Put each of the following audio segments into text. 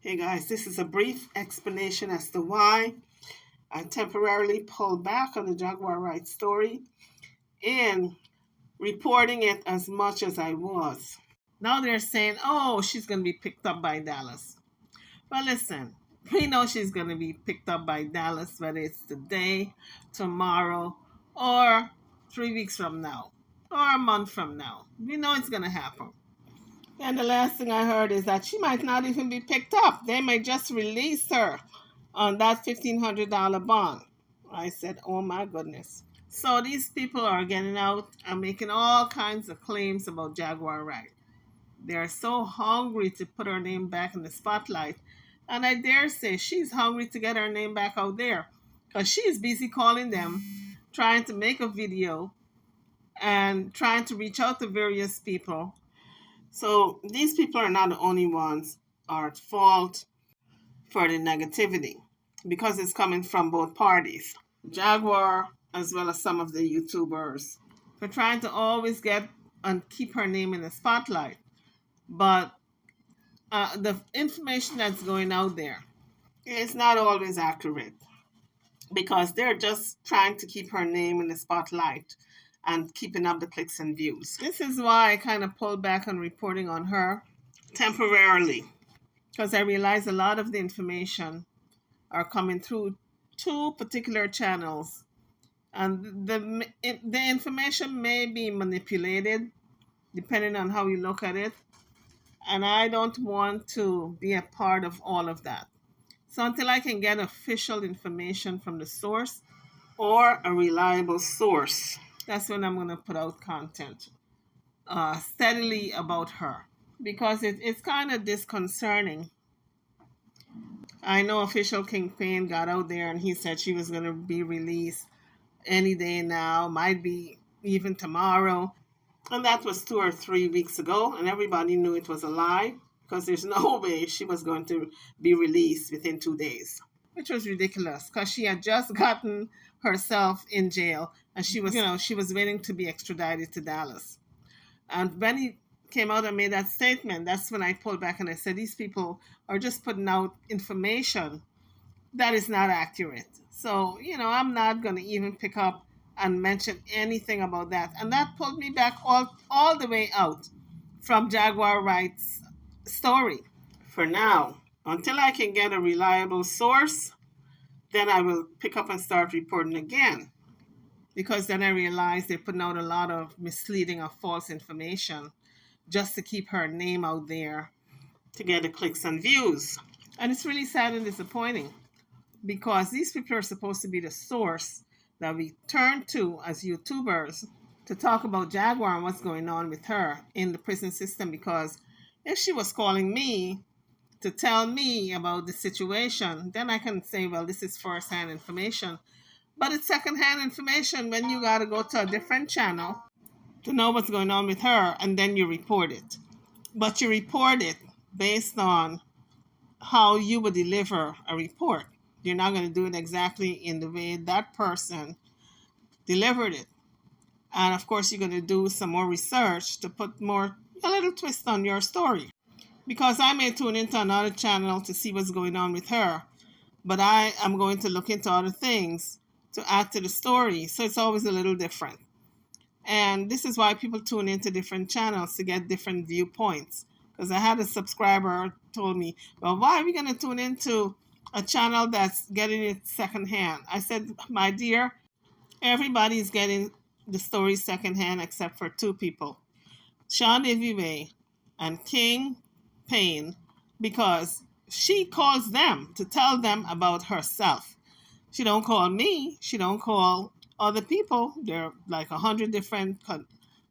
Hey guys, this is a brief explanation as to why I temporarily pulled back on the Jaguar rights story and reporting it as much as I was. Now they're saying, oh, she's going to be picked up by Dallas. Well, listen, we know she's going to be picked up by Dallas, whether it's today, tomorrow, or 3 weeks from now, or a month from now. We know it's going to happen. And the last thing I heard is that she might not even be picked up. They might just release her on that $1,500 bond. I said, oh my goodness. So these people are getting out and making all kinds of claims about Jaguar Right. They're so hungry to put her name back in the spotlight. And I dare say she's hungry to get her name back out there because she's busy calling them, trying to make a video and trying to reach out to various people. So these people are not the only ones are at fault for the negativity because it's coming from both parties. Jaguar as well as some of the YouTubers for trying to always get and keep her name in the spotlight. But the information that's going out there is not always accurate because they're just trying to keep her name in the spotlight and keeping up the clicks and views. This is why I kind of pulled back on reporting on her temporarily because I realize a lot of the information are coming through two particular channels and the information may be manipulated depending on how you look at it, and I don't want to be a part of all of that. So until I can get official information from the source or a reliable source, that's when I'm going to put out content steadily about her because it's kind of disconcerting. I know official Kingpin got out there and he said she was going to be released any day now, might be even tomorrow. And that was 2 or 3 weeks ago, and everybody knew it was a lie because there's no way she was going to be released within 2 days, which was ridiculous because she had just gotten herself in jail and she was waiting to be extradited to Dallas. And when he came out and made that statement, that's when I pulled back and I said, these people are just putting out information that is not accurate. So, I'm not going to even pick up and mention anything about that. And that pulled me back all the way out from Jaguar Wright's story. For now, until I can get a reliable source, then I will pick up and start reporting again. Because then I realized they're putting out a lot of misleading or false information just to keep her name out there to get the clicks and views. And it's really sad and disappointing because these people are supposed to be the source that we turn to as YouTubers to talk about Jaguar and what's going on with her in the prison system. Because if she was calling me to tell me about the situation, then I can say, well, this is first-hand information. But it's second-hand information when you got to go to a different channel to know what's going on with her, and then you report it. But you report it based on how you would deliver a report. You're not going to do it exactly in the way that person delivered it. And of course, you're going to do some more research to put a little twist on your story. Because I may tune into another channel to see what's going on with her, but I am going to look into other things to add to the story. So it's always a little different. And this is why people tune into different channels to get different viewpoints. Because I had a subscriber told me, well, why are we going to tune into a channel that's getting it secondhand? I said, my dear, everybody's getting the story secondhand except for two people, Sean Ivy and King Payne, because she calls them to tell them about herself. She don't call me. She don't call other people. There are like 100 different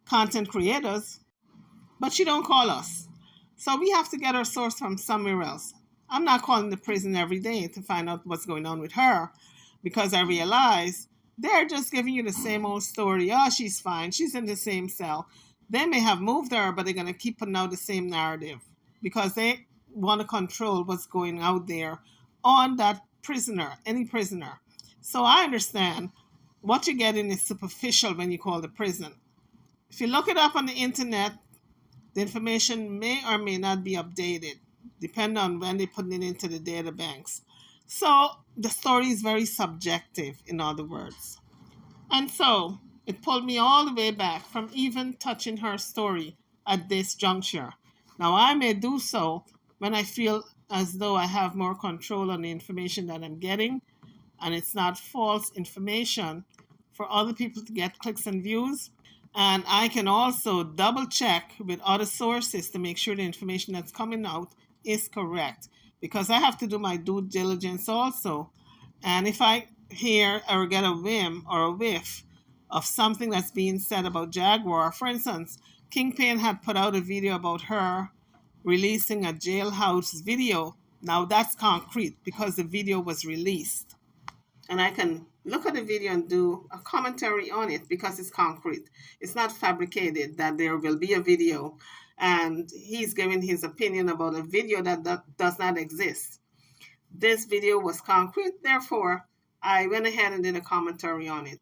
content creators, but she don't call us. So we have to get our source from somewhere else. I'm not calling the prison every day to find out what's going on with her because I realize they're just giving you the same old story. Oh, she's fine. She's in the same cell. They may have moved her, but they're going to keep putting out the same narrative because they want to control what's going out there on that prisoner, any prisoner. So I understand what you're getting is superficial when you call the prison. If you look it up on the internet, the information may or may not be updated. depending on when they put it into the data banks. So the story is very subjective, in other words. And so it pulled me all the way back from even touching her story at this juncture. Now, I may do so when I feel as though I have more control on the information that I'm getting and it's not false information for other people to get clicks and views. And I can also double check with other sources to make sure the information that's coming out is correct, because I have to do my due diligence also. And if I hear or get a whim or a whiff of something that's being said about Jaguar, for instance, Kingpin had put out a video about her releasing a jailhouse video. Now that's concrete because the video was released. And I can look at the video and do a commentary on it because it's concrete. It's not fabricated that there will be a video and he's giving his opinion about a video that does not exist. This video was concrete, therefore I went ahead and did a commentary on it.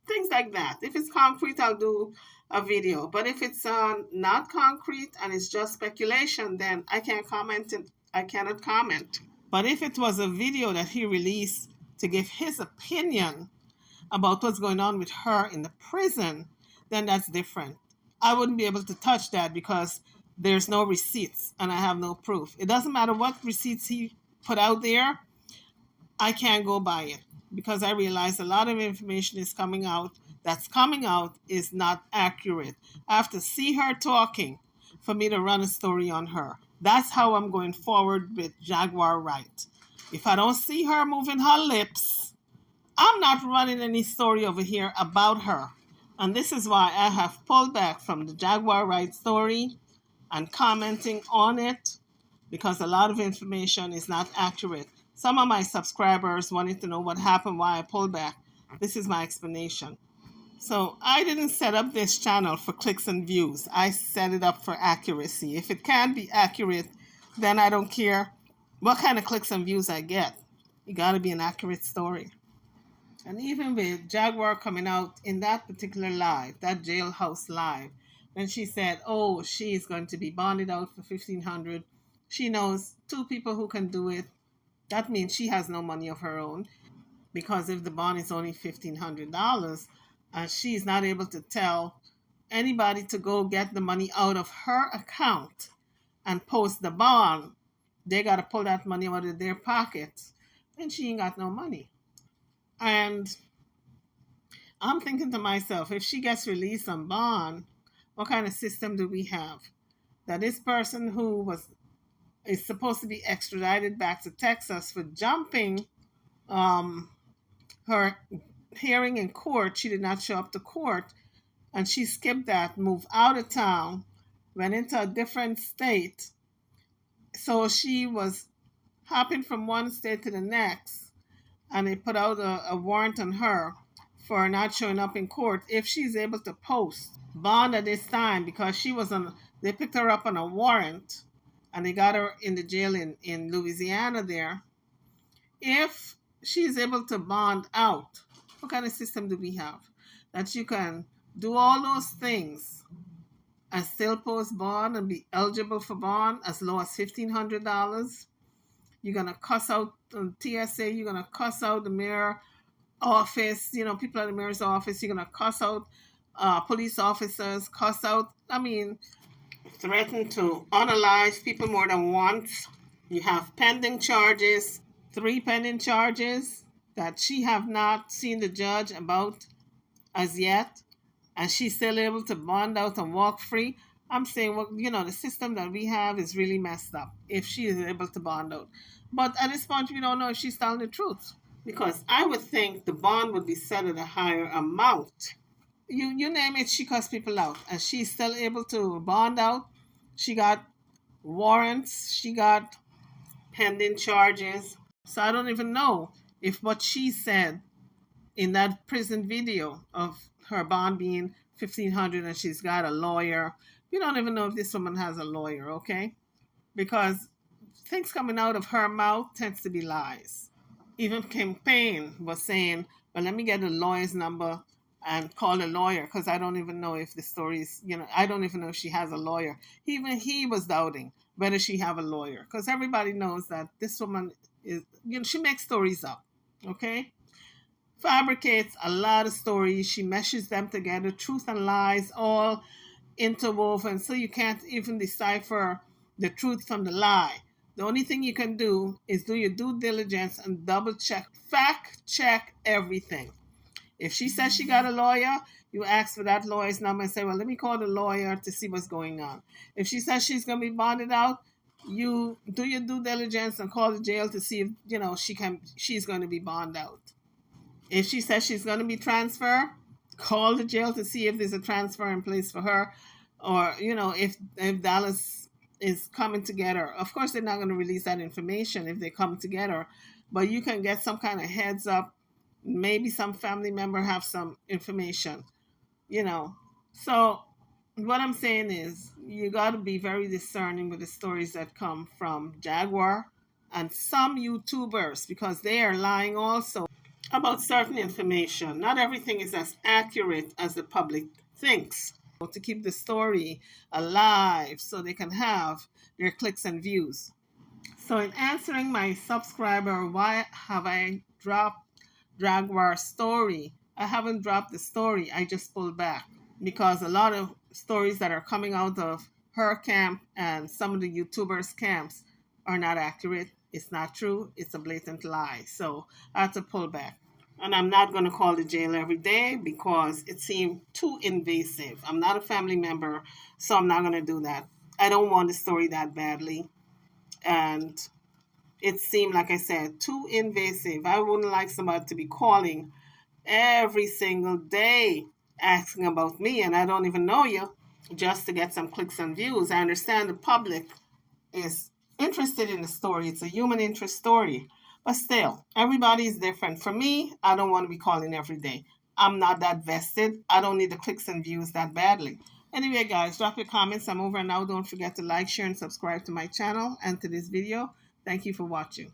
Things like that. If it's concrete, I'll do a video. But if it's not concrete and it's just speculation, then I can't comment. I cannot comment. But if it was a video that he released to give his opinion about what's going on with her in the prison, then that's different. I wouldn't be able to touch that because there's no receipts and I have no proof. It doesn't matter what receipts he put out there, I can't go by it because I realize a lot of information is coming out that's coming out is not accurate. I have to see her talking for me to run a story on her. That's how I'm going forward with Jaguar Right. If I don't see her moving her lips, I'm not running any story over here about her. And this is why I have pulled back from the Jaguar Right story and commenting on it, because a lot of information is not accurate. Some of my subscribers wanted to know what happened, why I pulled back. This is my explanation. So I didn't set up this channel for clicks and views. I set it up for accuracy. If it can't be accurate, then I don't care what kind of clicks and views I get. It got to be an accurate story. And even with Jaguar coming out in that particular live, that jailhouse live, when she said, oh, she's going to be bonded out for $1,500, she knows two people who can do it. That means she has no money of her own, because if the bond is only $1,500 and she's not able to tell anybody to go get the money out of her account and post the bond, they got to pull that money out of their pockets, and she ain't got no money. And I'm thinking to myself, if she gets released on bond, what kind of system do we have? That this person who is supposed to be extradited back to Texas for jumping her hearing in court, she did not show up to court, and she skipped that, moved out of town, went into a different state. So she was hopping from one state to the next, and they put out a warrant on her for not showing up in court. If she's able to post bond at this time, because they picked her up on a warrant, and they got her in the jail in Louisiana there. If she's able to bond out, what kind of system do we have? That you can do all those things and still post bond and be eligible for bond as low as $1,500. You're going to cuss out TSA. You're going to cuss out the mayor office, people at the mayor's office. You're going to cuss out police officers, threaten to unalive people more than once. You have pending charges, 3 pending charges that she have not seen the judge about as yet, and she's still able to bond out and walk free. I'm saying, the system that we have is really messed up if she is able to bond out. But at this point, we don't know if she's telling the truth, because I would think the bond would be set at a higher amount. You name it, she cussed people out, and she's still able to bond out. She got warrants, she got pending charges. So I don't even know if what she said in that prison video of her bond being $1,500 and she's got a lawyer. We don't even know if this woman has a lawyer, okay? Because things coming out of her mouth tends to be lies. Even Kingpin was saying, well, let me get a lawyer's number and call a lawyer, because I don't even know if the story is, I don't even know if she has a lawyer. Even he was doubting whether she have a lawyer, because everybody knows that this woman is, she makes stories up, okay? Fabricates a lot of stories. She meshes them together, truth and lies, all interwoven, so you can't even decipher the truth from the lie. The only thing you can do is do your due diligence and double check, fact check everything. If she says she got a lawyer, you ask for that lawyer's number and say, well, let me call the lawyer to see what's going on. If she says she's going to be bonded out, you do your due diligence and call the jail to see if, she's going to be bonded out. If she says she's going to be transferred, call the jail to see if there's a transfer in place for her, or if Dallas is coming together. Of course, they're not going to release that information if they come together, but you can get some kind of heads up. Maybe some family member have some information, So what I'm saying is, you got to be very discerning with the stories that come from Jaguar and some YouTubers, because they are lying also about certain information. Not everything is as accurate as the public thinks. To keep the story alive so they can have their clicks and views. So in answering my subscriber, why have I dropped Jaguar story? I haven't dropped the story, I just pulled back, because a lot of stories that are coming out of her camp and some of the YouTubers' camps are not accurate. It's not true. It's a blatant lie. So I had to pull back. And I'm not going to call the jail every day because it seemed too invasive. I'm not a family member, so I'm not going to do that. I don't want the story that badly. And it seemed, like I said, too invasive. I wouldn't like somebody to be calling every single day asking about me, and I don't even know you, just to get some clicks and views. I understand the public is interested in the story. It's a human interest story. But still, everybody is different. For me, I don't want to be calling every day. I'm not that vested. I don't need the clicks and views that badly. Anyway, guys, drop your comments. I'm over and now. Don't forget to like, share, and subscribe to my channel and to this video. Thank you for watching.